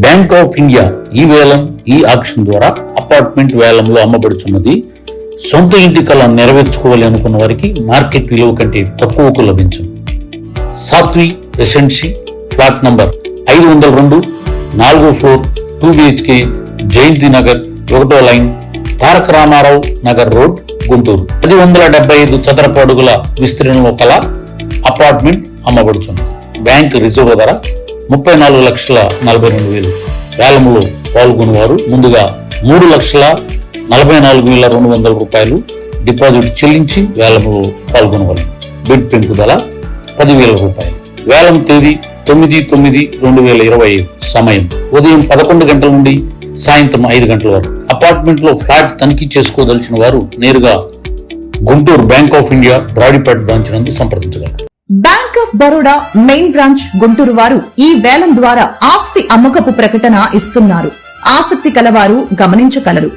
Bank of India ఈ వేలం ఈ ఆక్షన్ ద్వారా అపార్ట్మెంట్ వేలంలో అమ్మబడుచున్నది. సొంత ఇంటి కళ నెరవేర్చుకోవాలి అనుకున్న వారికి మార్కెట్ విలువ కంటే తక్కువకు లభించును. సాత్వి రెసిడెన్సీ ఫ్లాట్ నంబర్ 502 4వ ఫ్లోర్ 2 BHK జయంతి నగర్ 1వ లైన్ తారక రామారావు నగర్ రోడ్ గుంటూరు 1075 చదరపు అడుగుల విస్తీర్ణంలో కల అపార్ట్మెంట్ అమ్మబడుచుంది. బ్యాంక్ రిజర్వ్ ధర 34,42,000. వేలంలో పాల్గొనేవారు ముందుగా 3,44,200 రూపాయలు డిపాజిట్ చెల్లించి వేలంలో పాల్గొనగలరు. బిడ్ పెంపుదల 10,000 రూపాయలు. వేలం తేదీ 9/9/2025. సమయం ఉదయం 11 గంటల నుండి సాయంత్రం 5 గంటల వరకు. అపార్ట్మెంట్ లో ఫ్లాట్ తనిఖీ చేసుకోదలిచిన వారు నేరుగా Guntur bank of India Brodipet branch నందు సంప్రదించగలరు. Bank of Baroda main branch Guntur వారు ఈ వేలం ద్వారా ఆస్తి అమ్మకపు ప్రకటన ఇస్తున్నారు. ఆసక్తి కలవారు గమనించగలరు.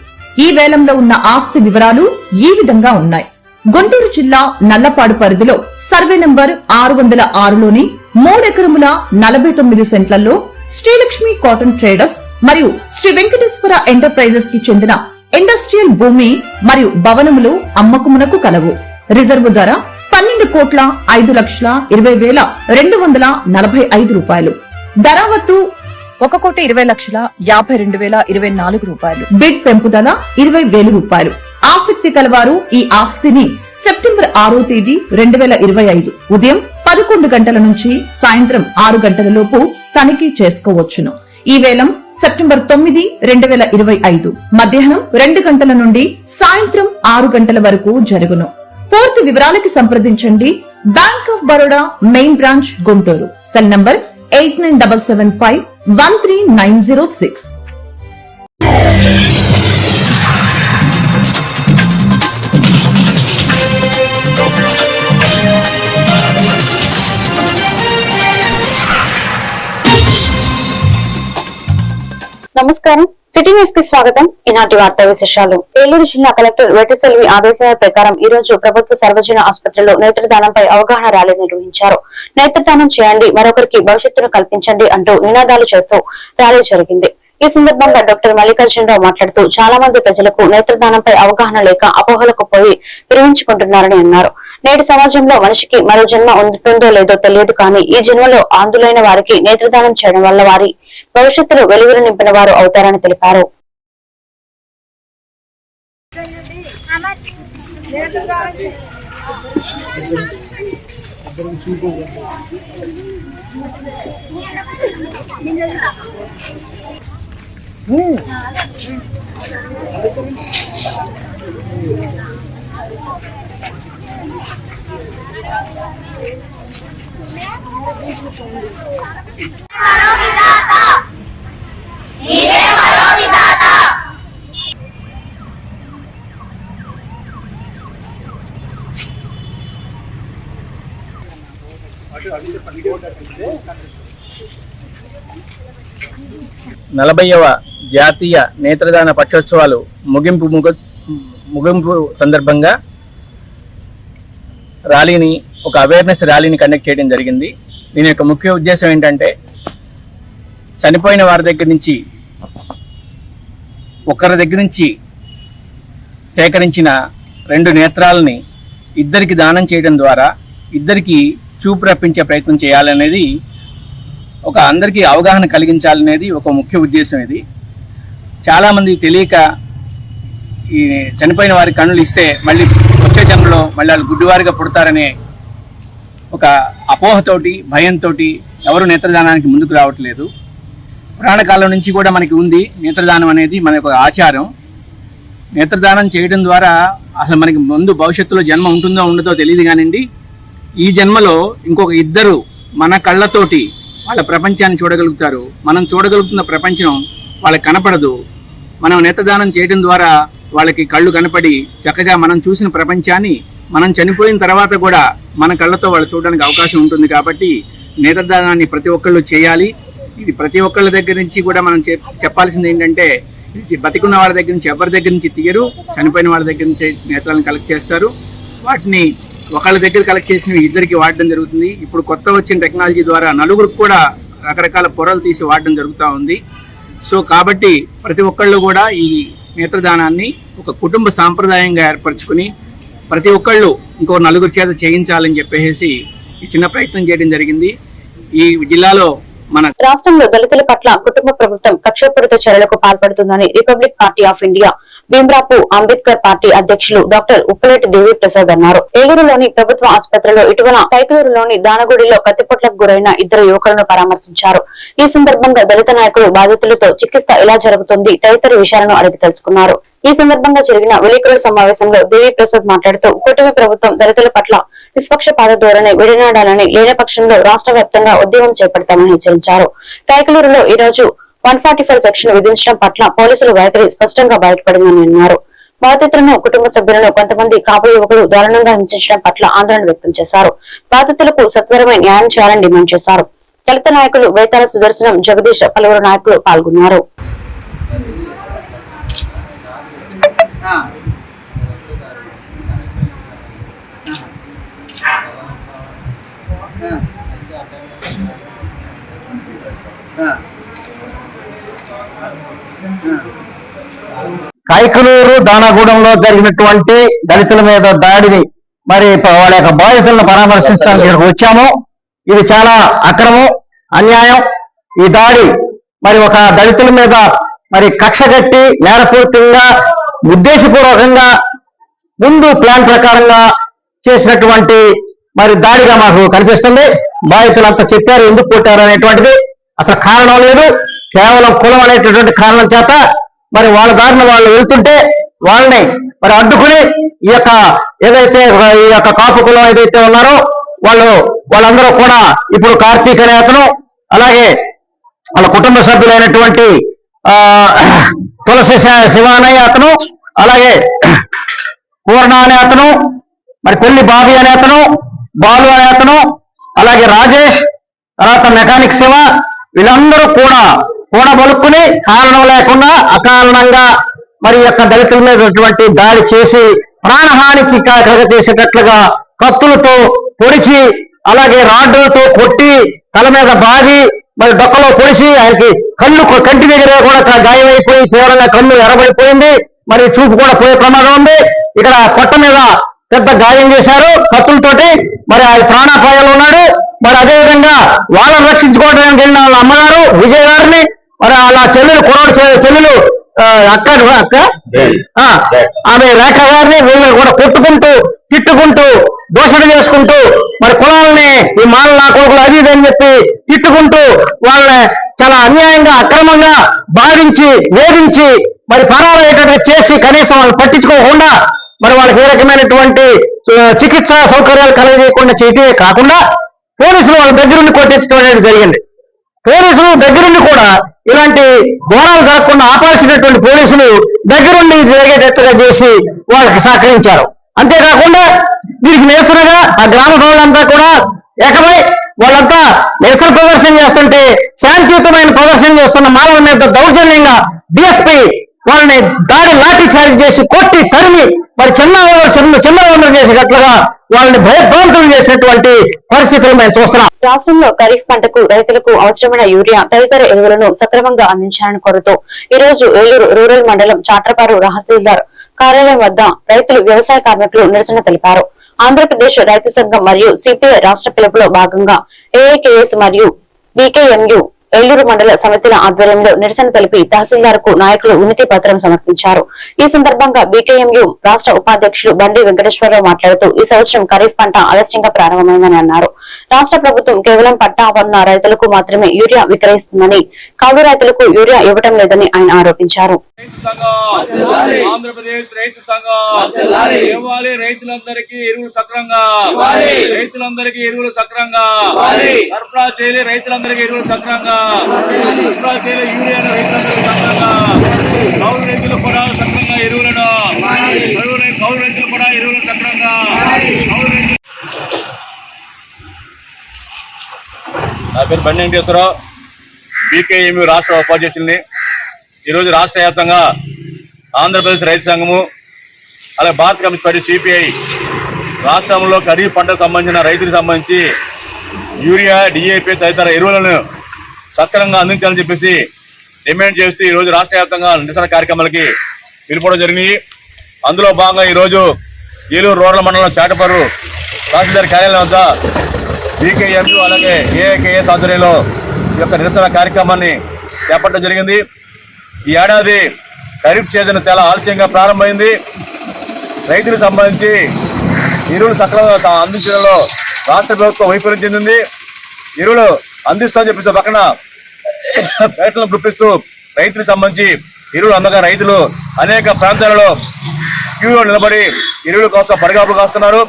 ఈ వేలంలో ఉన్న ఆస్తి వివరాలు ఈ విధంగా ఉన్నాయి. గుంటూరు జిల్లా నల్లపాడు పరిధిలో సర్వే నంబర్ 606లోని 3 ఎకరముల 49 సెంట్లలో శ్రీలక్ష్మి కాటన్ ట్రేడర్స్ మరియు శ్రీ వెంకటేశ్వర ఎంటర్ప్రైజెస్ కి చెందిన ఇండస్ట్రియల్ భూమి మరియు భవనములు అమ్మకమునకు కలవు. రిజర్వు ధర 12,20,20,245 రూపాయలు. ధరావత్తు 1,20,52,024 రూపాయలు. బిడ్ పెంపుదల 20,000 రూపాయలు. ఆసక్తి కలవారు ఈ ఆస్తిని సెప్టెంబర్ 6వ తేదీ 2025 ఉదయం 11 గంటల నుంచి సాయంత్రం 6 గంటల లోపు తనిఖీ చేసుకోవచ్చును. ఈ వేలం సెప్టెంబర్ 9, 2025 మధ్యాహ్నం 2 గంటల నుండి సాయంత్రం 6 గంటల వరకు జరుగును. పూర్తి వివరాలకి సంప్రదించండి. Bank of Baroda main branch Guntur. Cell number 8975139906. నమస్కారం, సిటీ న్యూస్ కి స్వాగతం. ఈనాటి వార్తా విశేషాలు. ఏలూరు జిల్లా కలెక్టర్ వెట్టిసెల్వి ఆదేశాల ప్రకారం ఈ రోజు ప్రభుత్వ సర్వజన ఆసుపత్రిలో నేత్రదానంపై అవగాహన ర్యాలీ నిర్వహించారు. నేత్రదానం చేయండి, మరొకరికి భవిష్యత్తును కల్పించండి అంటూ నినాదాలు చేస్తూ ర్యాలీ జరిగింది. ఈ సందర్భంగా డాక్టర్ మల్లికార్జునరావు మాట్లాడుతూ చాలా మంది ప్రజలకు నేత్రదానంపై అవగాహన లేక అపోహలకు పోయి విరమించుకుంటున్నారని అన్నారు. నేటి సమాజంలో మనిషికి మరో జన్మ ఉంటుందో లేదో తెలియదు, కానీ ఈ జన్మలో ఆందులైన వారికి నేత్రదానం చేయడం వల్ల వారి భవిష్యత్తులో వెలుగులు నింపిన వారు అవుతారని తెలిపారు. నలభైవ జాతీయ నేత్రదాన పక్షోత్సవాలు ముగింపు సందర్భంగా ర్యాలీని ఒక అవేర్నెస్ ర్యాలీని కండక్ట్ చేయడం జరిగింది. దీని యొక్క ముఖ్య ఉద్దేశం ఏంటంటే, చనిపోయిన వారి దగ్గర నుంచి ఒకరి దగ్గర నుంచి సేకరించిన 2 నేత్రాలని ఇద్దరికి దానం చేయడం ద్వారా ఇద్దరికి చూపు రప్పించే ప్రయత్నం చేయాలనేది, ఒక అందరికీ అవగాహన కలిగించాలనేది ఒక ముఖ్య ఉద్దేశం. ఇది చాలామంది తెలియక ఈ చనిపోయిన వారి కన్నులు ఇస్తే మళ్ళీ వచ్చే జన్మలో మళ్ళీ వాళ్ళు గుడ్డివారిగా పుడతారనే ఒక అపోహతోటి భయంతో ఎవరు నేత్రదానానికి ముందుకు రావట్లేదు. పురాణ కాలం నుంచి కూడా మనకి ఉంది నేత్రదానం అనేది మన ఒక ఆచారం. నేత్రదానం చేయడం ద్వారా అసలు మనకి ముందు భవిష్యత్తులో జన్మ ఉంటుందో ఉండదో తెలియదు, కానివ్వండి ఈ జన్మలో ఇంకొక ఇద్దరు మన కళ్ళతోటి వాళ్ళ ప్రపంచాన్ని చూడగలుగుతారు. మనం చూడగలుగుతున్న ప్రపంచం వాళ్ళకి కనపడదు. మనం నేత్రదానం చేయడం ద్వారా వాళ్ళకి కళ్ళు కనపడి చక్కగా మనం చూసిన ప్రపంచాన్ని మనం చనిపోయిన తర్వాత కూడా మన కళ్ళతో వాళ్ళు చూడడానికి అవకాశం ఉంటుంది. కాబట్టి నేత్రదానాన్ని ప్రతి ఒక్కళ్ళు చేయాలి. ఇది ప్రతి ఒక్కళ్ళ దగ్గర నుంచి కూడా మనం చెప్పాల్సింది ఏంటంటే, ఇది బతికున్న వాళ్ళ దగ్గర నుంచి ఎవరి దగ్గర నుంచి తీయరు, చనిపోయిన వాళ్ళ దగ్గర నుంచి నేత్రాలను కలెక్ట్ చేస్తారు. వాటిని ఒకళ్ళ దగ్గర కలెక్ట్ చేసినవి ఇద్దరికి వాడడం జరుగుతుంది. ఇప్పుడు కొత్త వచ్చిన టెక్నాలజీ ద్వారా నలుగురికి కూడా రకరకాల పొరలు తీసి వాడడం జరుగుతూ ఉంది. సో కాబట్టి ప్రతి ఒక్కళ్ళు కూడా ఈ నేత్రదానాన్ని ఒక కుటుంబ సాంప్రదాయంగా ఏర్పరచుకుని ప్రతి ఒక్కళ్ళు ఇంకో నలుగురు చేత చేయించాలని చెప్పేసి ఈ చిన్న ప్రయత్నం చేయడం జరిగింది. ఈ జిల్లాలో మన రాష్ట్రంలో దళితుల పట్ల కుటుంబ ప్రభుత్వం కక్షపూరిత చర్యలకు పాల్పడుతుందని republic party of India Bhimrao Ambedkar party అధ్యక్షులు డాక్టర్ ఉప్పలేటి దేవి ప్రసాద్ అన్నారు. ఏలూరులోని ప్రభుత్వ ఆసుపత్రిలో ఇటీవల కైకలూరులోని దానగుడిలో కత్తిపోట్లకు గురైన ఇద్దరు యువకులను పరామర్శించారు. ఈ సందర్భంగా దళిత నాయకులు బాధితులతో చికిత్స ఎలా జరుగుతుంది తదితర విషయాలను అడిగి తెలుసుకున్నారు. ఈ సందర్భంగా జరిగిన విలేకరుల సమావేశంలో దేవి ప్రసాద్ మాట్లాడుతూ కూటమి ప్రభుత్వం దళితుల పట్ల నిష్పక్షపాత ధోరణి విడనాడాలని లేని పక్షంలో రాష్ట్ర వ్యాప్తంగా ఉద్యమం చేపడతామని హెచ్చరించారు. కైకలూరులో ఈ రోజు 144 సెక్షన్ విధించడం పట్ల పోలీసుల వైఖరి స్పష్టంగా బయటపడిందని అన్నారు. బాధితులను కుటుంబ సభ్యులను కొంతమంది కాపు యువకులు దారుణంగా హింసించడం పట్ల ఆందోళన వ్యక్తం చేశారు. బాధితులకు సత్వరమైన న్యాయం చేయాలని డిమాండ్ చేశారు. దళిత నాయకులు వేతాల సుదర్శనం, జగదీష్, పలువురు నాయకులు పాల్గొన్నారు. కైకలూరు దానగూడెంలో జరిగినటువంటి దళితుల మీద దాడిని మరి వాళ్ళ యొక్క బాధితులను పరామర్శించడానికి ఇక్కడికి వచ్చాము. ఇది చాలా అక్రమం, అన్యాయం. ఈ దాడి మరి ఒక దళితుల మీద మరి కక్ష కట్టి నేరపూర్తిగా ఉద్దేశపూర్వకంగా ముందు ప్లాన్ ప్రకారంగా చేసినటువంటి మరి దాడిగా మాకు కనిపిస్తుంది. బాధితులంతా చెప్పారు ఎందుకు కొట్టారు అనేటువంటిది. అసలు కారణం లేదు, కేవలం కులం అనేటటువంటి కారణం చేత మరి వాళ్ళ దారిని వాళ్ళు వెళ్తుంటే వాళ్ళని మరి అడ్డుకుని ఈ యొక్క ఏదైతే ఈ యొక్క కాపు కులం ఏదైతే ఉన్నారో వాళ్ళందరూ కూడా ఇప్పుడు కార్తీక్ అనే అతను, అలాగే వాళ్ళ కుటుంబ సభ్యులైనటువంటి తులసి శివానయ్య అతను, అలాగే పూర్ణ అనే అతను, మరి కొల్లి బాబీ అనే అతను, బాలు అనే అతను, అలాగే రాజేష్, తర్వాత మెకానిక్ శివ, వీళ్ళందరూ కూడా కూడబలుక్కుని కారణం లేకుండా అకారణంగా మరి యొక్క దళితుల మీద దాడి చేసి ప్రాణహానికి కలగ చేసేటట్లుగా కత్తులతో పొడిచి, అలాగే రాడ్డులతో కొట్టి, తల మీద బాగి, మరి డొక్కలో పొడిచి ఆయనకి కంటి దగ్గర కూడా గాయమైపోయి తీవ్రంగా కన్ను ఎర్రబడిపోయింది. మరి చూపు కూడా పోయే ప్రమాదం ఉంది. ఇక్కడ పొట్ట మీద పెద్ద గాయం చేశారు కత్తులతోటి. మరి ఆయన ప్రాణాపాయంలో ఉన్నాడు. మరి అదేవిధంగా వాళ్ళని రక్షించుకోవడానికి వెళ్ళిన వాళ్ళ అమ్మగారు విజయ్ గారిని, మరి వాళ్ళ చెల్లెలు అక్క ఆమె రేఖ గారిని వీళ్ళని కూడా కొట్టుకుంటూ, తిట్టుకుంటూ, దూషణ చేసుకుంటూ, మరి కులాలని ఈ మాల నా కొడుకులు అది ఇది అని చెప్పి తిట్టుకుంటూ వాళ్ళని చాలా అన్యాయంగా అక్రమంగా బాధించి వేధించి మరి పరాలయ్యేటట్టుగా చేసి కనీసం వాళ్ళు పట్టించుకోకుండా మరి వాళ్ళకి ఏ రకమైనటువంటి చికిత్సా సౌకర్యాలు కలగజేయకుండా చేయటమే కాకుండా పోలీసులు వాళ్ళ దగ్గరుండి కొట్టించడం అనేది జరిగింది. పోలీసులు దగ్గరుండి కూడా ఇలాంటి ఘోరాలు జరగకుండా ఆపాల్సినటువంటి పోలీసులు దగ్గరుండి జరిగేటట్టుగా చేసి వాళ్ళకి సహకరించారు. అంతేకాకుండా దీనికి నిరసనగా ఆ గ్రామ ప్రజలంతా కూడా ఏకమై వాళ్ళంతా నిరసన ప్రదర్శన చేస్తుంటే శాంతియుతమైన ప్రదర్శన చేస్తున్న మానవుల మీద దౌర్జన్యంగా డిఎస్పీ వాళ్ళని లాఠీ చార్జ్ చేసి కొట్టి తరిమి మరి చిన్న చేసేటట్లుగా వాళ్ళని భయభ్రాంతులు చేసినటువంటి పరిస్థితులు మేము చూస్తున్నాం. రాష్ట్రంలో ఖరీఫ్ పంటకు రైతులకు అవసరమైన యూరియా తదితర ఎరువులను సక్రమంగా అందించాలని కోరుతూ ఈ రోజు ఏలూరు రూరల్ మండలం చాట్రపారు తహసీల్దార్ కార్యాలయం వద్ద రైతులు, వ్యవసాయ కార్మికులు నిరసన తెలిపారు. ఆంధ్రప్రదేశ్ రైతు సంఘం మరియు సిపిఐ రాష్ట్ర పిలుపులో భాగంగా ఏఐకేఎస్ మరియు బీకేఎంయు ఏలూరు మండల సమితిల ఆధ్వర్యంలో నిరసన తెలిపి తహసీల్దార్ కు నాయకులు వినతి పత్రం సమర్పించారు. ఈ సందర్భంగా బీకేఎంయు రాష్ట్ర ఉపాధ్యక్షులు బండి వెంకటేశ్వరరావు మాట్లాడుతూ ఈ సంవత్సరం ఖరీఫ్ పంట ఆలస్యంగా ప్రారంభమైందని అన్నారు. రాష్ట్ర ప్రభుత్వం కేవలం పట్టా ఉన్న రైతులకు మాత్రమే యూరియా విక్రయిస్తుందని, కౌలు రైతులకు యూరియా ఇవ్వడం లేదని ఆయన ఆరోపించారు. ఆంధ్రప్రదేశ్ రైతు సంఘం ఇవ్వాలి, రైతులందరికీ ఎరువులు సక్రంగా, రైతులందరికీ ఎరువులు సక్రంగా సరఫరా చేయాలి, రైతులందరికీ ఎరువులు సక్రంగా సరఫరా చేయాలి, యూరియాను రైతులందరికీ సక్రంగా, కౌలు రైతులు కూడా సక్రంగా ఎరువులను, కౌలు రైతులు కూడా ఎరువులు సక్రంగా, నా పేరు బండి వెంకటేశ్వరరావు, బీకేఎంయు రాష్ట్ర ఉపాధ్యక్షుల్ని. ఈరోజు రాష్ట్ర వ్యాప్తంగా ఆంధ్రప్రదేశ్ రైతు సంఘము, అలాగే భారత కమ్యూనిస్ట్ పార్టీ సిపిఐ రాష్ట్రంలో ఖరీఫ్ పంటకు సంబంధించిన రైతులకు సంబంధించి యూరియా, డిఏపి తదితర ఎరువులను సక్రమంగా అందించాలని చెప్పేసి డిమాండ్ చేస్తూ ఈ రోజు రాష్ట్ర వ్యాప్తంగా నిరసన కార్యక్రమాలకి పిలుపుకోవడం జరిగింది. అందులో భాగంగా ఈ రోజు ఏలూరు రూరల్ మండలం చాటపర్రు తహసీల్దార్ కార్యాలయం వద్ద బీకేఎంయు అలాగే ఏఐకేఎస్ ఆధ్వర్యంలో ఈ యొక్క నిరసన కార్యక్రమాన్ని చేపట్టడం జరిగింది. ఈ ఏడాది ఖరీఫ్ సీజన్ చాలా ఆలస్యంగా ప్రారంభమైంది. రైతులకు సంబంధించి ఎరువులు సక్రమంగా అందించడంలో రాష్ట్ర ప్రభుత్వం వైఫల్యం చెందింది. ఎరువులు అందిస్తామని చెప్పి పక్కన రైతులను గుర్తిస్తూ రైతులకు సంబంధించి ఎరువులు అందగా రైతులు అనేక ప్రాంతాలలో క్యూలో నిలబడి ఎరువుల కోసం పడిగాపులు కాస్తున్నారు.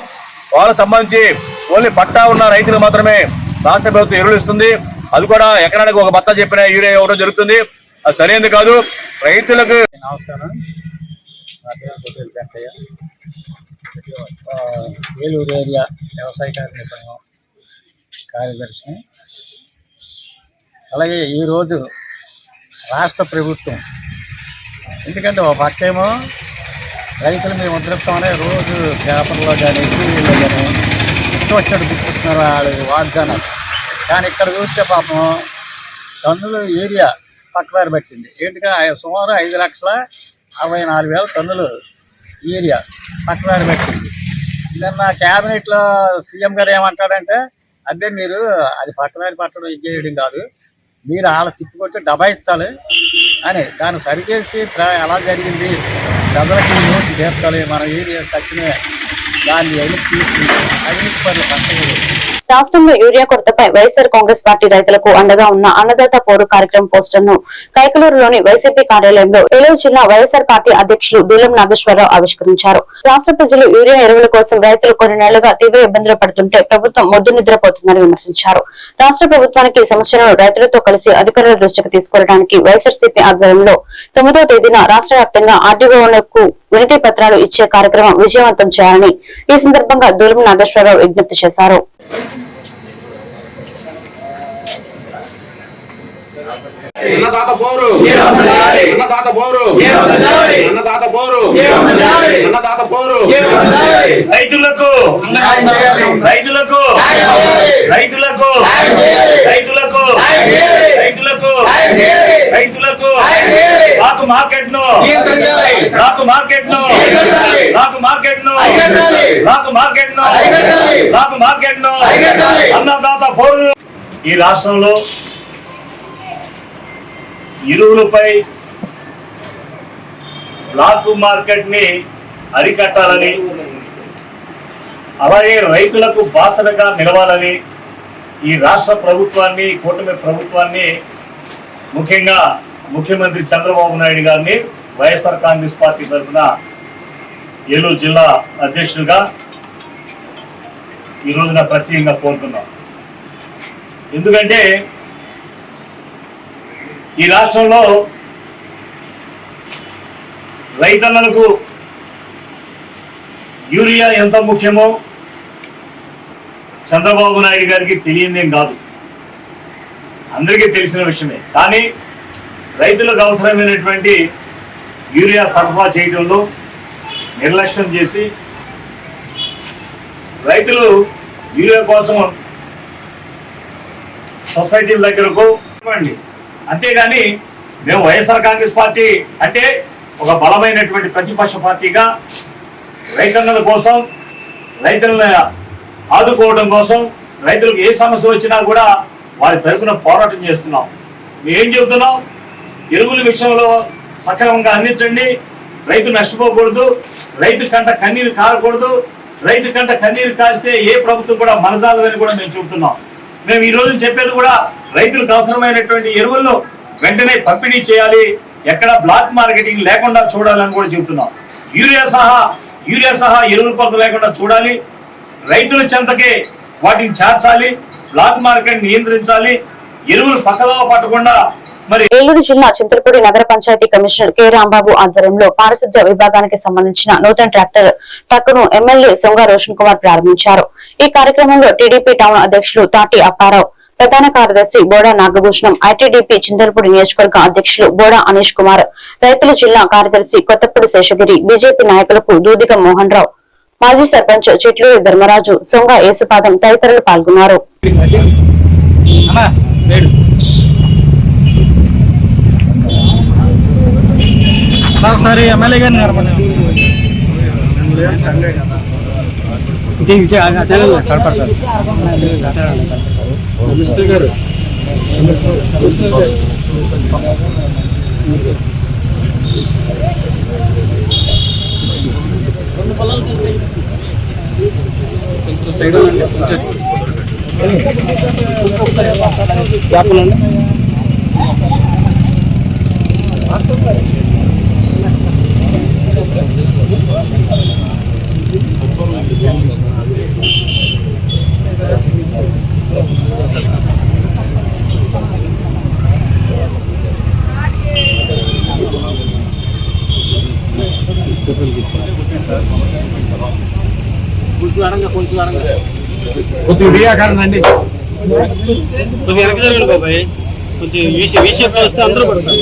వాళ్ళకు సంబంధించి ఓన్లీ పట్టా ఉన్న రైతులు మాత్రమే రాష్ట్ర ప్రభుత్వం ఎరువులు ఇస్తుంది. అది కూడా ఎకరానికి ఒక బత్తా చెప్పిన యూరియా ఇవ్వడం జరుగుతుంది. అది సరైనది కాదు. రైతులకు నమస్కారం. నా పేరు కొట్టేలు వెంకయ్య, ఏలూరు ఏరియా వ్యవసాయ కార్మిక సంఘం కార్యదర్శిని. అలాగే ఈరోజు రాష్ట్ర ప్రభుత్వం, ఎందుకంటే ఒక పక్కేమో రైతులు మేము ఉద్రిస్తామనే రోజు పేపర్లో కానీ టీవీలో కానీ ఇష్టం వచ్చినట్టు గుర్తిస్తున్నారు వాళ్ళు వాగ్దానాలు. కానీ ఇక్కడ చూస్తే పాపం టన్నులు ఏరియా పక్కదారి పట్టింది. ఏంటిగా సుమారు 5,64,000 టన్నులు ఏరియా పక్కదారి పట్టింది. నిన్న క్యాబినెట్లో సీఎం గారు ఏమంటారంటే, అదే మీరు అది పక్కదారి పట్టడం ఇది చేయడం కాదు, మీరు వాళ్ళ తిప్పుకొచ్చి దబాయించాలి అని దాన్ని సరిచేసి ఎలా జరిగింది ప్రజలకి నోటి చేర్చాలి, మన ఏరియా తగ్గిన దాన్ని వెనక్కి తీసి అవినీతి పనులు కష్టపడి. రాష్ట్రంలో యూరియా కొరతపై వైఎస్ఆర్ కాంగ్రెస్ పార్టీ రైతులకు అండగా ఉన్న అన్నదాత పోరు కార్యక్రమం పోస్టర్ ను కైకలూరులోని వైసీపీ కార్యాలయంలో ఏలూరు జిల్లా వైఎస్ఆర్ పార్టీ అధ్యక్షులు దూలం నాగేశ్వరరావు ఆవిష్కరించారు. రాష్ట్ర ప్రజలు యూరియా ఎరువుల కోసం రైతులు కొన్ని నెలలుగా తీవ్ర ఇబ్బందులు పడుతుంటే ప్రభుత్వం మొద్దు నిద్రపోతుందని విమర్శించారు. రాష్ట్ర ప్రభుత్వానికి సమస్యలను రైతులతో కలిసి అధికారుల దృష్టికి తీసుకెళ్లడానికి వైఎస్ఆర్సీపీ ఆధ్వర్యంలో 9వ తేదీన రాష్ట్ర వ్యాప్తంగా ఆర్డీఓలకు వినతి పత్రాలు ఇచ్చే కార్యక్రమం విజయవంతం చేయాలని ఈ సందర్భంగా దూలం నాగేశ్వరరావు విజ్ఞప్తి చేశారు. అన్నదాత పోరు, అన్నదాత పోరు, అన్నదాత పోరు, అన్నదాత పోరు. రైతులకు రైతులకు రైతులకు రైతులకు రైతులకు రైతులకు నాకు మార్కెట్ ను నాకు మార్కెట్ ను నాకు మార్కెట్ ను నాకు మార్కెట్ ను నాకు మార్కెట్ ను అన్నదాత పోరు. ఈ రాష్ట్రంలో ఎరువులపై బ్లాక్ మార్కెట్ ని అరికట్టాలని, అలాగే రైతులకు బాసటగా నిలవాలని ఈ రాష్ట్ర ప్రభుత్వాన్ని, కూటమి ప్రభుత్వాన్ని, ముఖ్యంగా ముఖ్యమంత్రి చంద్రబాబు నాయుడు గారిని వైఎస్ఆర్ కాంగ్రెస్ పార్టీ తరఫున ఏలూరు జిల్లా అధ్యక్షుడిగా ఈ రోజున ప్రత్యేకంగా కోరుతున్నాం. ఎందుకంటే ఈ రాష్ట్రంలో రైతన్నలకు యూరియా ఎంత ముఖ్యమో చంద్రబాబు నాయుడు గారికి తెలియదేం కాదు, అందరికీ తెలిసిన విషయమే. కానీ రైతులకు అవసరమైనటువంటి యూరియా సరఫరా చేయడంలో నిర్లక్ష్యం చేసి రైతులు యూరియా కోసం సొసైటీల దగ్గరకు ఇవ్వండి. అంతేగాని మేము వైఎస్ఆర్ కాంగ్రెస్ పార్టీ అంటే ఒక బలమైనటువంటి ప్రతిపక్ష పార్టీగా రైతన్నల కోసం, రైతులను ఆదుకోవడం కోసం, రైతులకు ఏ సమస్య వచ్చినా కూడా వారి తరఫున పోరాటం చేస్తున్నాం. మేమేం చెబుతున్నాం, ఎరువుల విషయంలో సక్రమంగా అందించండి, రైతు నష్టపోకూడదు, రైతు కంట కన్నీరు కారకూడదు, రైతు కంట కన్నీరు కాస్తే ఏ ప్రభుత్వం కూడా మనసాలని కూడా మేము చెబుతున్నాం. మేము ఈ రోజు చెప్పేది కూడా రైతులకు అవసరమైనటువంటి ఎరువులను వెంటనే పంపిణీ చేయాలి, ఎక్కడ బ్లాక్ మార్కెటింగ్ లేకుండా చూడాలని కూడా చెబుతున్నాం. యూరియా సహా ఎరువుల కొరత లేకుండా చూడాలి, రైతుల చెంతకే వాటిని చేర్చాలి, బ్లాక్ మార్కెట్ నియంత్రించాలి, ఎరువులు పక్కదో పట్టకుండా. ఏలూరు జిల్లా చింతలపూడి నగర పంచాయతీ కమిషనర్ కె రాంబాబు ఆధ్వర్యంలో పారిశుద్ధ్య విభాగానికి సంబంధించిన నూతన ట్రక్కును ఎమ్మెల్యే సొంగ రోషన్ కుమార్ ప్రారంభించారు. ఈ కార్యక్రమంలో టీడీపీ టౌన్ అధ్యక్షులు తాటి అప్పారావు, ప్రధాన కార్యదర్శి బోడా నాగభూషణం, ఐటీడీపీ చింతలపూడి నియోజకవర్గ అధ్యక్షులు బోడా అనీష్ కుమార్, రైతుల జిల్లా కార్యదర్శి కొత్తపూడి శేషగిరి, బీజేపీ నాయకులకు దూదిగ మోహన్ రావు, మాజీ సర్పంచ్ చిట్లూరి ధర్మరాజు, సొంగ యేసుపాదం తదితరులు పాల్గొన్నారు. ఒకసారి ఎమ్మెల్యే గారిని కొద్దిగా బియ్యాకారం అండి, కొద్దిగా వెనక్కి జరగండి బాబాయ్, కొద్దిగా వీషేప్లో వస్తే అందరూ పడతారు.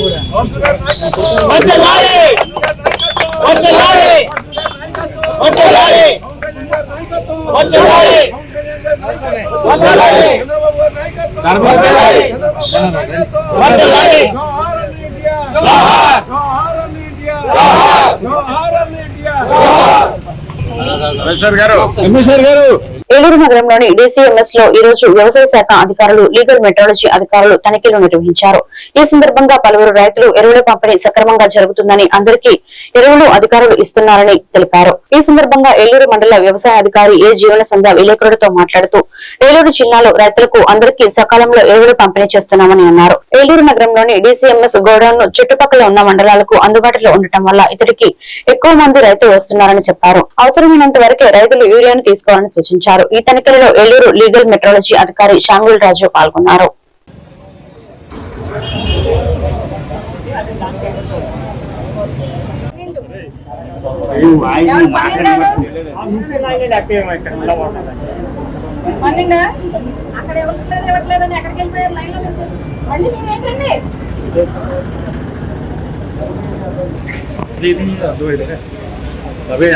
ఏలూరు నగరంలోని DCMS లో ఈ రోజు వ్యవసాయ శాఖ అధికారులు, లీగల్ మెట్రాలజీ అధికారులు తనిఖీలు నిర్వహించారు. ఈ సందర్భంగా పలువురు రైతులు ఎరువుల పంపిణీ సక్రమంగా జరుగుతుందని, అందరికీ ఎరువులు అధికారులు ఇస్తున్నారని తెలిపారు. ఈ సందర్భంగా ఏలూరు మండల వ్యవసాయ అధికారి ఏ జీవన సంధ్య విలేకరులతో మాట్లాడుతూ ఏలూరు జిల్లాలో రైతులకు అందరికీ సకాలంలో ఎరువులు పంపిణీ చేస్తున్నామని అన్నారు. ఏలూరు నగరంలోని DCMS గోడౌన్ చుట్టుపక్కల ఉన్న మండలాలకు అందుబాటులో ఉండటం వల్ల ఇతడికి ఎక్కువ మంది రైతులు వస్తున్నారని చెప్పారు. అవసరమైనంత వరకే రైతులు యూరియాను తీసుకోవాలని సూచించారు. ఈ తనిఖీలలో ఏలూరు లీగల్ మెట్రాలజీ అధికారి శామ్యూల్ రాజు పాల్గొన్నారు.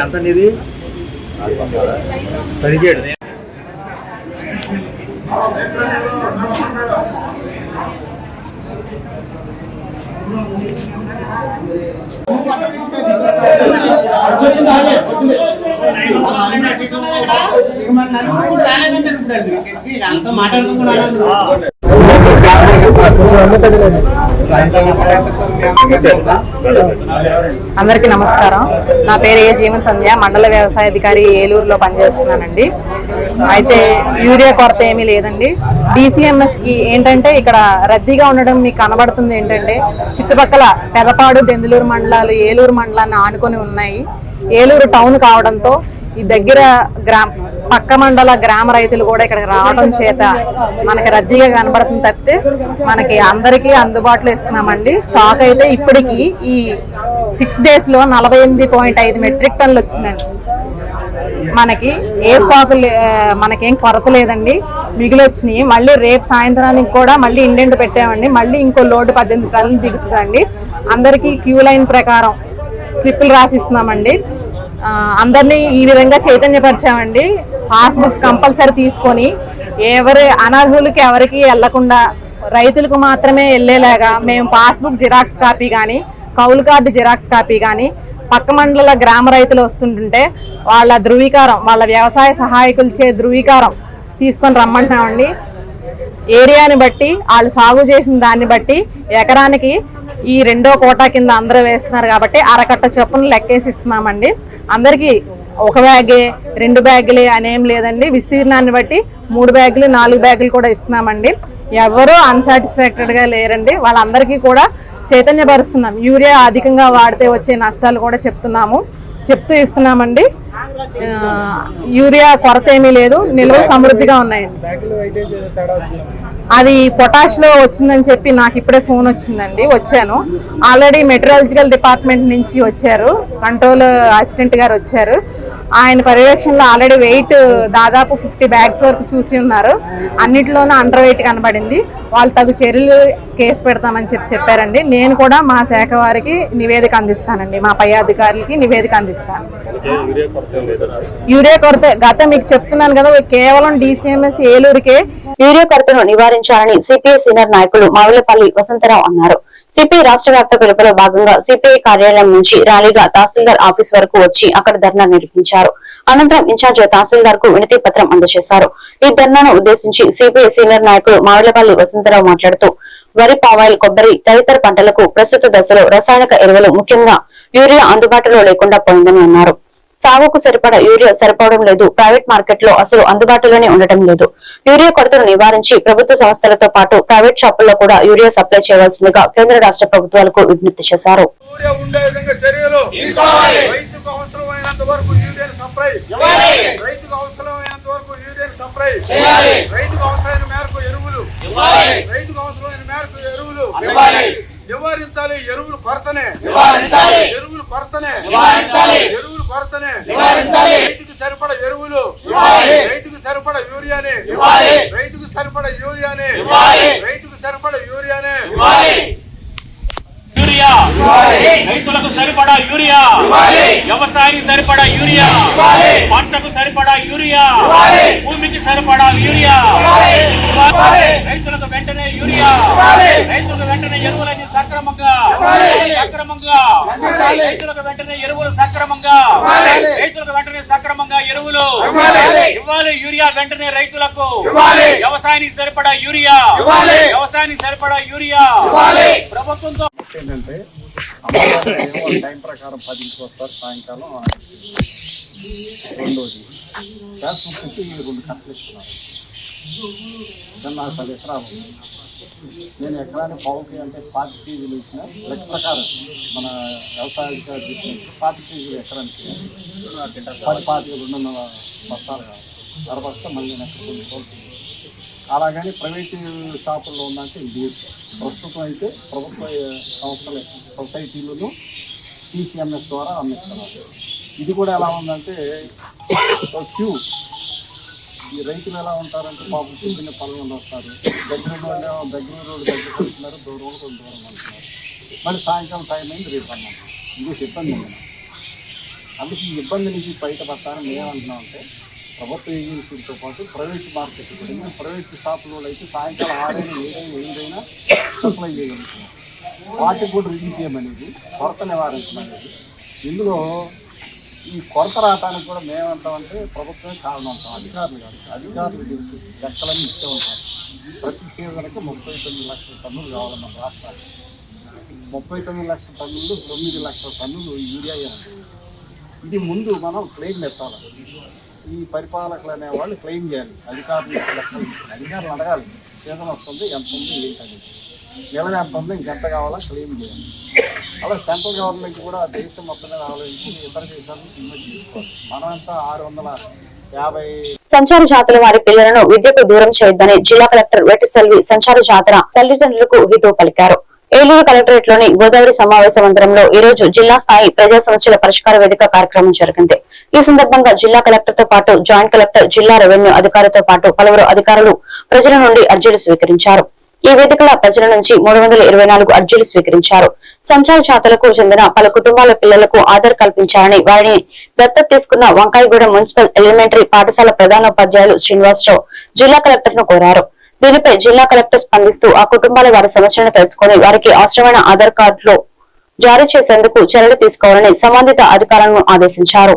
అంత నిధి 17 అందరికీ నమస్కారం. నా పేరు ఏ జీవన సంధ్య, మండల వ్యవసాయ అధికారి ఏలూరులో పనిచేస్తున్నానండి. అయితే యూరియా కొరత ఏమీ లేదండి. DCMS కి ఏంటంటే ఇక్కడ రద్దీగా ఉండడం మీకు కనబడుతుంది. ఏంటంటే చుట్టుపక్కల పెదపాడు, దెందులూరు మండలాలు ఏలూరు మండలాన్ని ఆనుకొని ఉన్నాయి. ఏలూరు టౌన్ కావడంతో ఈ దగ్గర పక్క మండల గ్రామ రైతులు కూడా ఇక్కడికి రావడం చేత మనకి రద్దీగా కనబడుతుంది తప్పితే మనకి అందరికీ అందుబాటులో ఇస్తున్నామండి. స్టాక్ అయితే ఇప్పటికి ఈ 6 days లో 48.5 మెట్రిక్ టన్నులు వచ్చిందండి. మనకి ఏ స్టాక్ మనకేం కొరత లేదండి, మిగిలి వచ్చినాయి. మళ్ళీ రేపు సాయంత్రానికి కూడా మళ్ళీ ఇండెంట్ పెట్టామండి. మళ్ళీ ఇంకో లోడ్ 18 టన్నులు దిగుతుందండి. అందరికీ క్యూ లైన్ ప్రకారం స్లిప్పులు రాసిస్తున్నామండి. అందరినీ ఈ విధంగా చైతన్యపరిచామండి. పాస్బుక్స్ కంపల్సరీ తీసుకొని ఎవరి అనర్హులకి ఎవరికి వెళ్లకుండా రైతులకు మాత్రమే వెళ్లేలాగా మేము పాస్బుక్ జిరాక్స్ కాపీ కానీ, కౌలు కార్డు జిరాక్స్ కాపీ కానీ, పక్క మండల గ్రామ రైతులు వస్తుంటుంటే వాళ్ళ ధృవీకారం, వాళ్ళ వ్యవసాయ సహాయకులచే ధృవీకారం తీసుకొని రమ్మంటున్నామండి. ఏరియాని బట్టి వాళ్ళు సాగు చేసిన దాన్ని బట్టి ఎకరానికి ఈ 2వ కోటా కింద అందరూ వేస్తున్నారు కాబట్టి అరకట్ట చొప్పున లెక్కేసి ఇస్తున్నామండి. అందరికీ 1 బ్యాగే 2 బ్యాగులే అనేం లేదండి. విస్తీర్ణాన్ని బట్టి 3 బ్యాగులు 4 బ్యాగులు కూడా ఇస్తున్నామండి. ఎవరూ అన్సాటిస్ఫాక్టెడ్గా లేరండి. వాళ్ళందరికీ కూడా చైతన్యపరుస్తున్నాం. యూరియా అధికంగా వాడితే వచ్చే నష్టాలు కూడా చెప్తూ ఇస్తున్నామండి. యూరియా కొరత ఏమీ లేదు, నిల్వలు సమృద్ధిగా ఉన్నాయండి. అది పొటాష్ లో వచ్చిందని చెప్పి నాకు ఇప్పుడే ఫోన్ వచ్చిందండి. వచ్చాను, ఆల్రెడీ మెటీరియాలజికల్ డిపార్ట్మెంట్ నుంచి వచ్చారు, కంట్రోల్ అసిస్టెంట్ గారు వచ్చారు. ఆయన పర్యవేక్షణలో ఆల్రెడీ వెయిట్ దాదాపు 50 బ్యాగ్స్ వరకు చూసి ఉన్నారు. అన్నిటిలోనూ అండర్ వెయిట్ కనబడింది. వాళ్ళు తగు చర్యలు కేసు పెడతామని చెప్పారండి. నేను కూడా మా శాఖ వారికి నివేదిక అందిస్తానండి, మా పై అధికారులకి నివేదిక అందిస్తాను. యూరియా కొరత గత మీకు చెప్తున్నాను కదా, కేవలం DCMS ఏలూరుకే యూరియా కొరతను నివారించాలని CPI సీనియర్ నాయకులు మావిలపల్లి వసంతరావు అన్నారు. సిపిఐ రాష్ట్ర వ్యాప్త పిలుపులో భాగంగా సిపిఐ కార్యాలయం నుంచి ర్యాలీగా తహసీల్దార్ ఆఫీస్ వరకు వచ్చి అక్కడ ధర్నా నిర్వహించారు. అనంతరం ఇన్ఛార్జ్ తహసీల్దార్ కు వినతి పత్రం అందజేశారు. ఈ ధర్నాను ఉద్దేశించి సిపిఐ సీనియర్ నాయకులు మావిలపల్లి వసంతరావు మాట్లాడుతూ వరి, పామాయిల్, కొబ్బరి తదితర పంటలకు ప్రస్తుత దశలో రసాయనిక ఎరువులు ముఖ్యంగా యూరియా అందుబాటులో లేకుండా పోయిందని అన్నారు. సాగుకు సరిపడా యూరియా సరిపోవడం లేదు. ప్రైవేట్ మార్కెట్ లో అసలు అందుబాటులోనే ఉండటం లేదు. యూరియా కొరతను నివారించి ప్రభుత్వ సంస్థలతో పాటు ప్రైవేట్ షాపుల్లో కూడా యూరియా సప్లై చేయవలసిందిగా కేంద్ర రాష్ట్ర ప్రభుత్వాలకు విజ్ఞప్తి చేశారు. నివారించాలి ఎరువులు కొరతనే, ఎరువులు కొరతనే, ఎరువులు కొరతనే, రైతుకు సరిపడ ఎరువులు, రైతుకు సరిపడ యూరియానే, రైతుకు సరిపడ యూరియానే, రైతుకు సరిపడ యూరియానే, యూరియా రైతులకు సరిపడా యూరియా, వ్యవసాయానికి సరిపడా యూరియా, పంటకు సరిపడా యూరియా, భూమికి సరిపడా యూరియా, రైతులకు వెంటనే యూరియా, రైతులకు వెంటనే ఎరువులని సక్రమంగా రైతులకు వెంటనే ఎరువులు సక్రమంగా రైతులకు వెంటనే సక్రమంగా ఎరువులు ఇవ్వాలి. యూరియా వెంటనే రైతులకు, వ్యవసాయానికి సరిపడా యూరియా, వ్యవసాయానికి సరిపడా యూరియా ప్రభుత్వంతో. ఏంటంటే అమ్మవారి టైం ప్రకారం 10కి వస్తారు, సాయంకాలం. రెండోది గ్యాస్ బుక్కి 2 కట్టలు ఇస్తున్నారు. నాకు 10 ఎకరాలు. నేను ఎకరాన్ని పావుకి అంటే 5 కేజీలు ఇచ్చిన లెక్క ప్రకారం మన వ్యవసాయ అధికారులు చెప్పినప్పుడు 5 కేజీలు ఎకరానికి 2.5 బస్తాలు కావాలి. అరబస్తా మళ్ళీ నాకు కొన్ని తోలుతుంది. అలాగని ప్రైవేటు షాపుల్లో ఉందంటే ఇది ప్రస్తుతం అయితే ప్రభుత్వ సంస్థల సొసైటీలను TCMS ద్వారా అమ్మిస్తున్నారు. ఇది కూడా ఎలా ఉందంటే క్యూ. ఈ రైతులు ఎలా ఉంటారంటే పాపం చిన్న పనులు వస్తారు, దగ్గర రోడ్డు దగ్గర వస్తున్నారు, దూరం కొంత దూరం అంటున్నారు. మళ్ళీ సాయంకాలం టైం అయింది రేపు అన్నాం. ఇది ఇబ్బంది ఉంది. అందుకే ఈ ఇబ్బంది నుంచి బయటపడతానని మేమంటున్నామంటే ప్రభుత్వ ఏజెన్సీలతో పాటు ప్రైవేట్ మార్కెట్ కూడా, ప్రైవేట్ షాపులో అయితే సాయంకాలం 6 సప్లై చేయగలుగుతున్నాం. వాటికి కూడా రిలీజ్ చేయమనేది, కొరత నివారించమనేది. ఇందులో ఈ కొరత రావడానికి కూడా మేమంటామంటే ప్రభుత్వమే కారణం ఉంటాం, అధికారులు కాదు. అధికారులు తెలుసు లెక్కలన్నీ ఇచ్చే ఉంటారు. ప్రతి సీజన్కి 39 లక్షల టన్నులు కావాలి మన రాష్ట్రానికి. 39 లక్షల టన్నులు 9 లక్షల టన్నులు యూరియా. ఇది ముందు మనం క్లెయిమ్ పెట్టాలి. ఈ పరిపాలకులు అనేవాళ్ళు క్లెయిమ్ చేయాలి. అధికారులు అడగాలి, సీజన్ వస్తుంది, ఎంత ఉంది, ఏంటని, నెల ఎంత ఉంది, ఇంకెంత కావాలా క్లెయిమ్ చేయాలి. అలా సెంట్రల్ గవర్నమెంట్ కూడా దేశం మొత్తం ఆలోచించి ఇతర దేశాలను ఇన్వెస్ట్ చేసుకోవాలి. మనమంతా 650 సంచార జాతుల వారి పిల్లలను విద్యకు దూరం చేయొద్దని జిల్లా కలెక్టర్ వెట్టిసెల్వి సంచార జాతర తల్లిదండ్రులకు హితవు పలికారు. ఏలూరు కలెక్టరేట్ లోని గోదావరి సమావేశ మందిరంలో ఈ రోజు జిల్లా స్థాయి ప్రజా సమస్యల పరిష్కార వేదిక కార్యక్రమం జరిగింది. ఈ సందర్భంగా జిల్లా కలెక్టర్ తో పాటు జాయింట్ కలెక్టర్, జిల్లా రెవెన్యూ అధికారితో పాటు పలువురు అధికారులు ప్రజల నుండి అర్జీలు స్వీకరించారు. ఈ వేదికలో ప్రజల నుంచి 324 అర్జీలు స్వీకరించారు. సంచార జాతులకు చెందిన పలు కుటుంబాల పిల్లలకు ఆధార్ కల్పించాలని వారిని దత్తత తీసుకున్న వంకాయగూడ మున్సిపల్ ఎలిమెంటరీ పాఠశాల ప్రధానోపాధ్యాయులు శ్రీనివాసరావు జిల్లా కలెక్టర్ ను కోరారు. దీనిపై జిల్లా కలెక్టర్ స్పందిస్తూ ఆ కుటుంబాల వారి సమస్యలను తెలుసుకుని వారికి అవసరమైన ఆధార్ కార్డులు జారీ చేసేందుకు చర్యలు తీసుకోవాలని సంబంధిత అధికారులను ఆదేశించారు.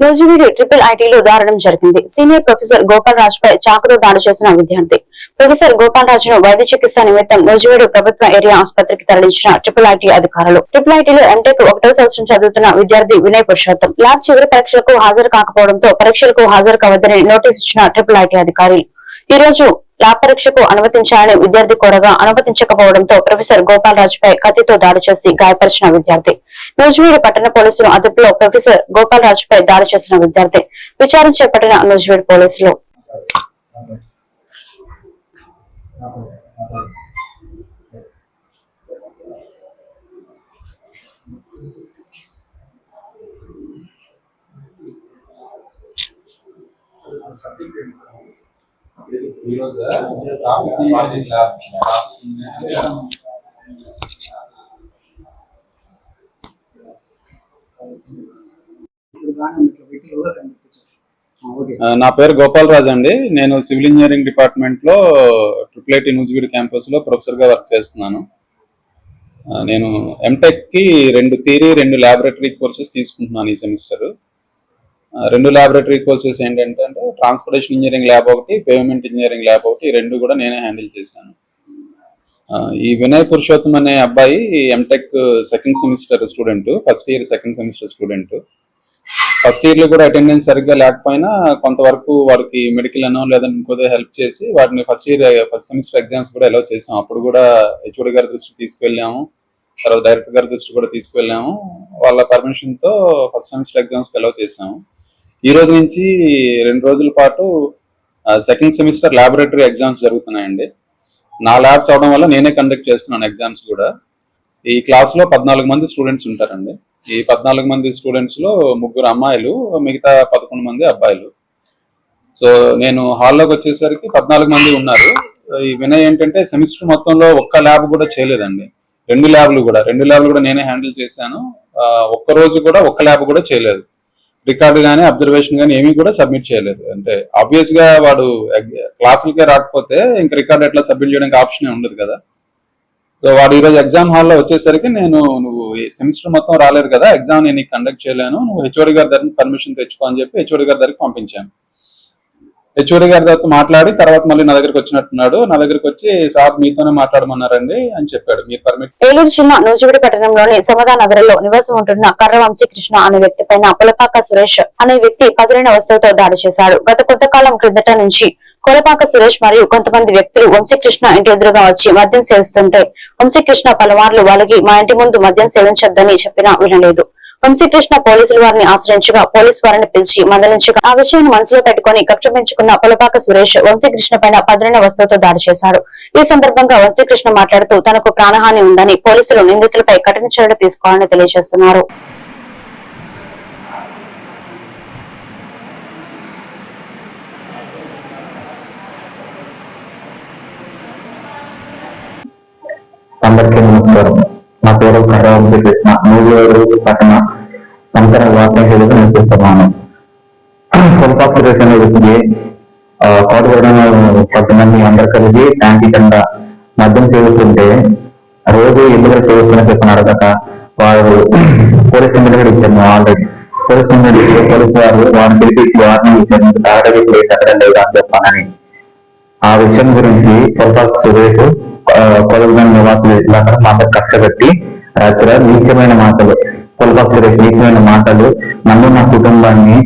నూజివీడు ట్రిపుల్ ఐటీలో దారుణం జరిగింది. సీనియర్ ప్రొఫెసర్ గోపాల్ రాజ్ పై చాకుతో దాడి చేసిన విద్యార్థి. ప్రొఫెసర్ గోపాల్ రాజ్ ను వైద్య చికిత్స నిమిత్తం నూజివీడు ప్రభుత్వ ఏరియా ఆసుపత్రికి తరలించిన ట్రిపుల్ ఐటీ అధికారులు. ట్రిపుల్ ఐటీలో ఎంటెక్ 1వ సంవత్సరం చదువుతున్న విద్యార్థి వినయ్ పురుషోత్తం ల్యాబ్ చివరి పరీక్షలకు హాజరు కాకపోవడంతో పరీక్షలకు హాజరు కావద్దని నోటీస్ ఇచ్చిన ట్రిపుల్ ఐటీ అధికారులు ఈ రోజు ల్యాబ్ పరీక్షకు అనుమతించాలని విద్యార్థి కోరగా అనుమతించకపోవడంతో ప్రొఫెసర్ గోపాల్ రాజ్ పై కత్తితో దాడి చేసి గాయపరిచిన విద్యార్థి. నూజివీడు పట్టణ పోలీసులు అదుపులో ప్రొఫెసర్ గోపాల్ రాజ్ పై దాడి చేసిన విద్యార్థి విచారణ చేపట్టిన నూజివీడు పోలీసులు. నా పేరు గోపాల్ రాజ్ అండి. నేను సివిల్ ఇంజనీరింగ్ డిపార్ట్మెంట్ లో ట్రిపుల్ ఐటీ నూజివీడు క్యాంపస్ లో ప్రొఫెసర్ గా వర్క్ చేస్తున్నాను. నేను ఎంటెక్ కి 2 థియరీ 2 ల్యాబొరేటరీ కోర్సెస్ తీసుకుంటున్నాను ఈ సెమిస్టర్. 2 ల్యాబొరేటరీ కోర్సెస్ ఏంటంటే ట్రాన్స్పోర్టేషన్ ఇంజనీరింగ్ ల్యాబ్ ఒకటి, పేమెంట్ ఇంజనీరింగ్ ల్యాబ్ ఒకటి, 2 కూడా నేనే హ్యాండిల్ చేశాను. ఈ వినయ్ పురుషోత్తం అనే అబ్బాయి MTech 2nd semester student, first year 2nd semester student. First year లో కూడా అటెండెన్స్ సరిగ్గా లేకపోయినా కొంతవరకు వారికి మెడికల్ అనో లేదంటే ఇంకోదే హెల్ప్ చేసి వాటిని ఫస్ట్ సెమిస్టర్ ఎగ్జామ్స్ కూడా అలౌ చేసాం. అప్పుడు కూడా హెచ్ఓడి గారి దృష్టికి తీసుకెళ్ళాము, తర్వాత డైరెక్టర్ గారి దృష్టి కూడా తీసుకెళ్ళాము. వాళ్ళ పర్మిషన్ తో ఫస్ట్ సెమిస్టర్ ఎగ్జామ్స్ కి అలౌ చేసాము. ఈ రోజు నుంచి 2 రోజుల పాటు 2nd సెమిస్టర్ ల్యాబొరేటరీ ఎగ్జామ్స్ జరుగుతున్నాయండి. నా ల్యాబ్స్ అవడం వల్ల నేనే కండక్ట్ చేస్తున్నాను ఎగ్జామ్స్ కూడా. ఈ క్లాస్ లో 14 మంది స్టూడెంట్స్ ఉంటారండి. ఈ 14 మంది స్టూడెంట్స్ లో 3 అమ్మాయిలు, మిగతా 11 మంది అబ్బాయిలు. సో నేను హాల్లోకి వచ్చేసరికి 14 మంది ఉన్నారు. ఈ వినయ్ ఏంటంటే సెమిస్టర్ మొత్తంలో ఒక్క ల్యాబ్ కూడా చేయలేదండి. 2 ల్యాబ్లు కూడా నేనే హ్యాండిల్ చేశాను. ఒక్క రోజు కూడా ఒక్క ల్యాబ్ కూడా చేయలేదు. రికార్డు కానీ అబ్జర్వేషన్ కానీ ఏమీ కూడా సబ్మిట్ చేయలేదు. అంటే ఆబ్వియస్ గా వాడు క్లాసులకే రాకపోతే ఇంకా రికార్డు ఎట్లా సబ్మిట్ చేయడానికి ఆప్షన్ ఉండదు కదా. సో వాడు ఈరోజు ఎగ్జామ్ హాల్లో వచ్చేసరికి నువ్వు ఈ సెమిస్టర్ మొత్తం రాలేదు కదా, ఎగ్జామ్ నేను కండక్ట్ చేయలేను, నువ్వు హెచ్ఓడి గారి దగ్గర పర్మిషన్ తెచ్చుకో అని చెప్పి హెచ్ఓడి గారి దగ్గరికి పంపించాను. హెచ్ఓడి గారి దగ్గర మాట్లాడి తర్వాత మళ్ళీ నా దగ్గరికి వచ్చినట్టున్నాడు. నా దగ్గరికి వచ్చి సార్ మీతోనే మాట్లాడమన్నారండి అని చెప్పాడు. మీరు పర్మిట్. ఏలూరు జిల్లా నూజివీడు పట్టణంలోని సమదా నగరంలో నివాసం ఉంటున్న కర్ర వంశీకృష్ణ అనే వ్యక్తి పైన పులపాక సురేష్ అనే వ్యక్తి పదునైన వస్తువుతో దాడి చేశాడు. గత కొంతకాలం క్రిందట నుంచి కొలపాక సురేష్ మరియు కొంతమంది వ్యక్తులు వంశీకృష్ణ ఇంటి ఎదురుగా వచ్చి మద్యం సేవిస్తుంటే వంశీకృష్ణ పలుమార్లు వాళ్ళకి మా ఇంటి ముందు మద్యం సేవించొద్దని చెప్పినా వినలేదు. వంశీకృష్ణ పోలీసులు వారిని ఆశ్రయించగా పోలీసు వారిని పిలిచి మందలించగా ఆ విషయాన్ని మనసులో పెట్టుకుని కక్ష పెంచుకున్న పులపాక సురేష్ వంశీకృష్ణ పైన పదునైన వస్తువుతో దాడి చేశాడు. ఈ సందర్భంగా వంశీకృష్ణ మాట్లాడుతూ తనకు ప్రాణహాని ఉందని పోలీసులు నిందితులపై కఠిన చర్యలు తీసుకోవాలని తెలియజేస్తున్నారు. అందరికీ నమస్కారం. నా పేరు కర్ర వంశీకృష్ణ. నూజివీడు పట్టణ సంతర వార్తాహేళిగా నివసిస్తున్నాను. పులపాక సురేష్ అనే వ్యక్తి కోటగూడెం కొంతమంది అందరు కలిసి ట్యాంకీ కింద మద్యం సేవిస్తుంటే రోజు ఎందుకు సేవిస్తున్నా చెప్పని అడగక వారు పోలీస్ కంప్లైంట్ ఇచ్చారు. ఆల్రెడీ పోలీస్ కంప్లైంట్ ఇస్తే పోలీసు వారు వారిని పిలిపించి వారిని ఇచ్చారు. తాగడానికి ప్లేస్ అక్కడ లేదు అని చెప్పానని ఆ విషయం గురించి పులపాక సురేష్ కొలగూడెం నివాసులు మాత్రం కష్టపెట్టి రాత్రి నీచమైన మాటలు, పులపాక సురేష్ నీచమైన మాటలు నన్ను నా కుటుంబాన్ని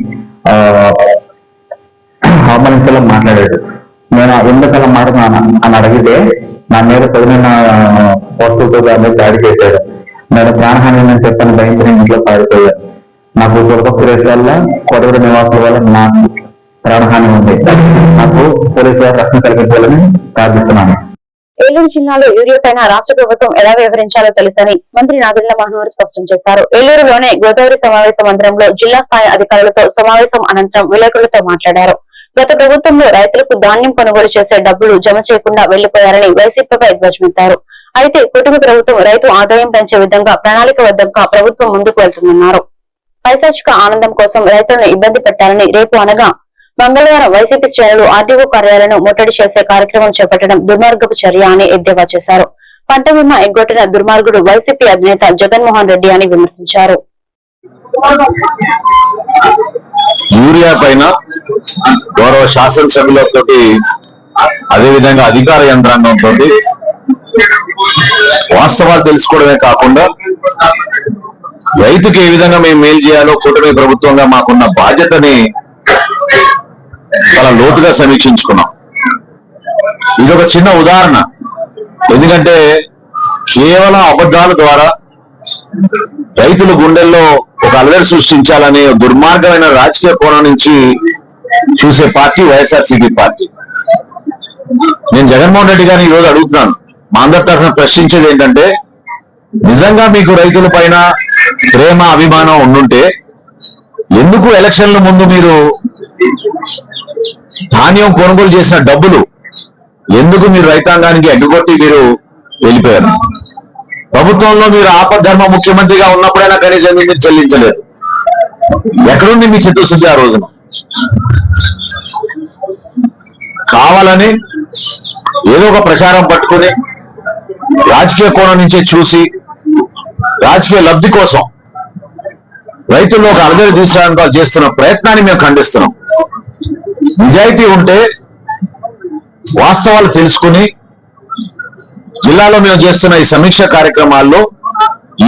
అవమానించాలని మాట్లాడాడు. నేను ఎందుకలా మాట్లాడినా అని అడిగితే నా మీద పదిన వస్తువుతో దాడి చేశాడు. నేను ప్రాణహాని అని చెప్పని భయంకర ఇంట్లో పారిపోయాను. నాకు పులపాక సురేష్ వల్ల కొడగూడెం నివాసుల వల్ల నాకు ప్రాణహాని ఉంది. నాకు పోలీసు వారు రక్షణ కల్పించాలని ప్రార్థిస్తున్నాను. ఏలూరు జిల్లాలో యూరియా పైన రాష్ట్ర ప్రభుత్వం ఎలా వ్యవహరించాలో తెలుసని మంత్రి నాదెండ్ల మనోహర్ స్పష్టం చేశారు. ఏలూరులోనే గోదావరి సమావేశ మందిరంలో జిల్లా స్థాయి అధికారులతో సమావేశం అనంతరం విలేకరులతో మాట్లాడారు. గత ప్రభుత్వంలో రైతులకు ధాన్యం కొనుగోలు చేసే డబ్బులు జమ చేయకుండా వెళ్లిపోయారని వైసీపీపై ధ్వజమెత్తారు. అయితే కూటమి ప్రభుత్వం రైతు ఆదాయం పెంచే విధంగా ప్రణాళికబద్ధంగా ప్రభుత్వం ముందుకు వెళ్తుందన్నారు. పైశాచిక ఆనందం కోసం రైతులను ఇబ్బంది పెట్టాలని రేపు అనగా మంగళవారం వైసీపీ శ్రేణులు ఆర్డీఓ కార్యాలయాలను ముట్టడి చేసే కార్యక్రమం చేపట్టడం దుర్మార్గపు చర్య అని ఎద్దేవా చేశారు. పంట బీమా ఎగ్గొట్టిన దుర్మార్గుడు వైసీపీ అధినేత జగన్మోహన్ రెడ్డి అని విమర్శించారు. యూరియా పైన గౌరవ శాసనసభ్యులతో అదేవిధంగా అధికార యంత్రాంగంతో వాస్తవాలు తెలుసుకోవడమే కాకుండా రైతుకి ఏ విధంగా మేము మేలు చేయాలో కూటమి ప్రభుత్వంగా మాకున్న బాధ్యతని చాలా లోతుగా సమీక్షించుకున్నాం. ఇది ఒక చిన్న ఉదాహరణ. ఎందుకంటే కేవలం అబద్ధాల ద్వారా రైతుల గుండెల్లో ఒక అలజడి సృష్టించాలనే దుర్మార్గమైన రాజకీయ కోణం నుంచి చూసే పార్టీ వైఎస్ఆర్సీపీ పార్టీ. నేను జగన్మోహన్ రెడ్డి గారిని ఈరోజు అడుగుతున్నాను, మా అందరి తరఫున ప్రశ్నించేది ఏంటంటే, నిజంగా మీకు రైతుల పైన ప్రేమ అభిమానం ఉండుంటే ఎందుకు ఎలక్షన్ల ముందు మీరు ధాన్యం కొనుగోలు చేసిన డబ్బులు ఎందుకు మీరు రైతాంగానికి ఎగ్గొట్టి మీరు వెళ్ళిపోయారు? ప్రభుత్వంలో మీరు ఆపద్ధర్మ ముఖ్యమంత్రిగా ఉన్నప్పుడైనా కనీసం మీరు చెల్లించలేదు. ఎక్కడుంది మీ చిత్తశుద్ధి ఆ రోజున? కావాలని ఏదో ఒక ప్రచారం పట్టుకుని రాజకీయ కోణం నుంచే చూసి రాజకీయ లబ్ధి కోసం రైతుల్లో ఒక అలజడి తీసుకోవడానికి చేస్తున్న ప్రయత్నాన్ని మేము ఖండిస్తున్నాం. నిజాయితీ ఉంటే వాస్తవాలు తెలుసుకుని జిల్లాలో మేము చేస్తున్న ఈ సమీక్ష కార్యక్రమాల్లో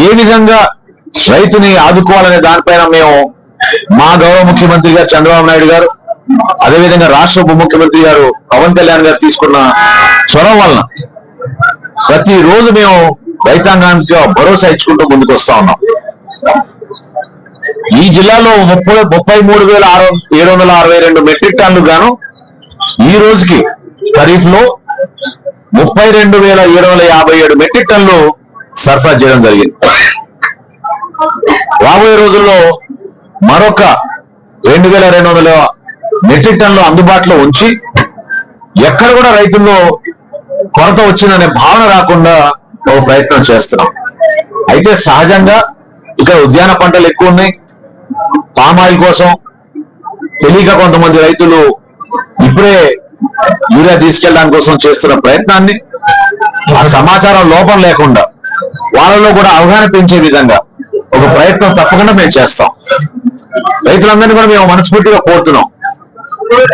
ఏ విధంగా రైతుని ఆదుకోవాలనే దానిపైన మేము మా గౌరవ ముఖ్యమంత్రి గారు చంద్రబాబు నాయుడు గారు, అదేవిధంగా రాష్ట్ర ఉప ముఖ్యమంత్రి గారు పవన్ కళ్యాణ్ గారు తీసుకున్న చొరవ వలన ప్రతిరోజు మేము రైతాంగానికి భరోసా ఇచ్చుకుంటూ ముందుకు వస్తా ఉన్నాం. ఈ జిల్లాలో 33,762 మెట్రిక్ టన్నులు గాను ఈ రోజుకి ఖరీఫ్ లో 32,757 మెట్రిక్ టన్నులు సరఫరా చేయడం జరిగింది. రాబోయే రోజుల్లో మరొక 2,200 మెట్రిక్ టన్నులు అందుబాటులో ఉంచి ఎక్కడ కూడా రైతుల్లో కొరత వచ్చిందనే భావన రాకుండా ఒక ప్రయత్నం చేస్తున్నాం. అయితే సహజంగా ఇక్కడ ఉద్యాన పంటలు ఎక్కువ ఉన్నాయి. పామాయిల్ కోసం తెలియక కొంతమంది రైతులు ఇప్పుడే యూరియా తీసుకెళ్ళడానికి కోసం చేస్తున్న ప్రయత్నాన్ని ఆ సమాచారం లోపం లేకుండా వాళ్ళలో కూడా అవగాహన పెంచే విధంగా ఒక ప్రయత్నం తప్పకుండా మేము చేస్తాం. రైతులందరినీ కూడా మేము మనస్ఫూర్తిగా కోరుతున్నాం.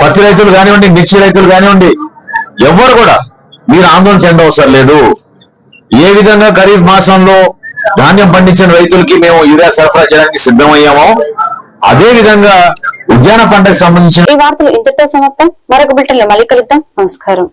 పత్తి రైతులు కానివ్వండి, మిర్చి రైతులు కానివ్వండి, ఎవరు కూడా మీరు ఆందోళన చెందవసరం లేదు. ఏ విధంగా ఖరీఫ్ మాసంలో ధాన్యం పండించిన రైతులకి మేము యూరియా సరఫరా చేయడానికి సిద్ధమయ్యామో అదే విధంగా ఉద్యాన పంటకు సంబంధించిన ఈ వార్తలు ఇంతటితో సమాప్తం. మరొక బిల్టన్లో మళ్ళీ కలుద్దాం. నమస్కారం.